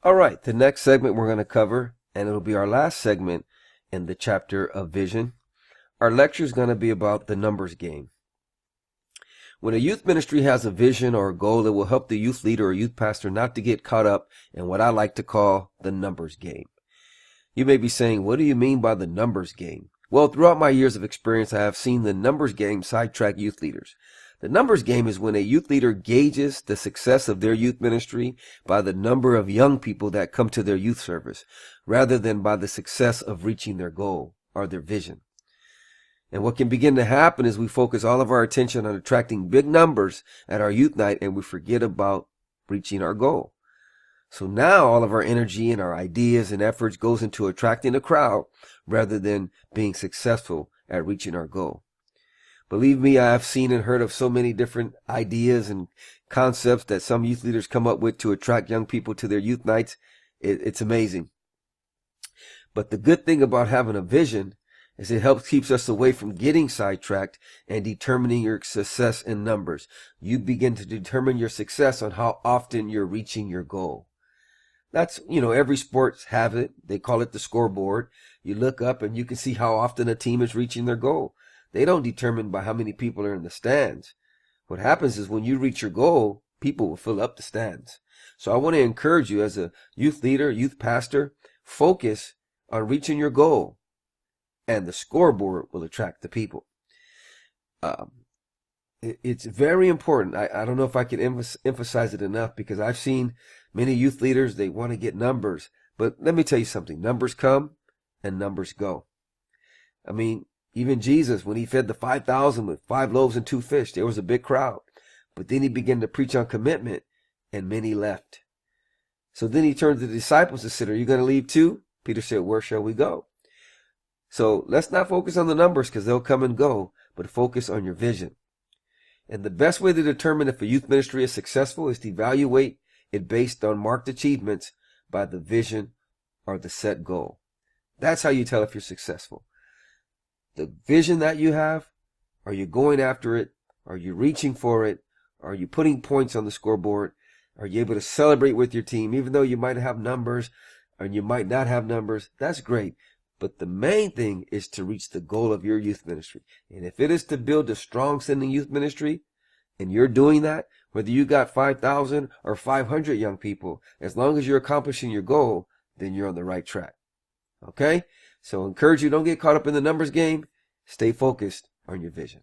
All right, the next segment we're going to cover, and it'll be our last segment in the chapter of vision. Our lecture is going to be about the numbers game. When a youth ministry has a vision or a goal, it will help the youth leader or youth pastor not to get caught up in what I like to call the numbers game. You may be saying, what do you mean by the numbers game? Well, throughout my years of experience, I have seen the numbers game sidetrack youth leaders. The numbers game is when a youth leader gauges the success of their youth ministry by the number of young people that come to their youth service, rather than by the success of reaching their goal or their vision. And what can begin to happen is we focus all of our attention on attracting big numbers at our youth night, and we forget about reaching our goal. So now all of our energy and our ideas and efforts goes into attracting a crowd rather than being successful at reaching our goal. Believe me, I have seen and heard of so many different ideas and concepts that some youth leaders come up with to attract young people to their youth nights. It's amazing. But the good thing about having a vision is it keeps us away from getting sidetracked and determining your success in numbers. You begin to determine your success on how often you're reaching your goal. That's, every sport have it. They call it the scoreboard. You look up and you can see how often a team is reaching their goal. They don't determine by how many people are in the stands. What happens is when you reach your goal, people will fill up the stands. So I want to encourage you as a youth leader, youth pastor, focus on reaching your goal, and the scoreboard will attract the people. It's very important. I don't know if I can emphasize it enough, because I've seen many youth leaders, they want to get numbers. But let me tell you something. Numbers come and numbers go. I mean, even Jesus, when he fed the 5,000 with 5 loaves and 2 fish, there was a big crowd. But then he began to preach on commitment, and many left. So then he turned to the disciples and said, are you going to leave too? Peter said, where shall we go? So let's not focus on the numbers, because they'll come and go, but focus on your vision. And the best way to determine if a youth ministry is successful is to evaluate it based on marked achievements by the vision or the set goal. That's how you tell if you're successful. The vision that you have, are you going after it? Are you reaching for it? Are you putting points on the scoreboard? Are you able to celebrate with your team, even though you might have numbers and you might not have numbers? That's great. But the main thing is to reach the goal of your youth ministry. And if it is to build a strong sending youth ministry, and you're doing that, whether you got 5,000 or 500 young people, as long as you're accomplishing your goal, then you're on the right track. Okay? So I encourage you, don't get caught up in the numbers game. Stay focused on your vision.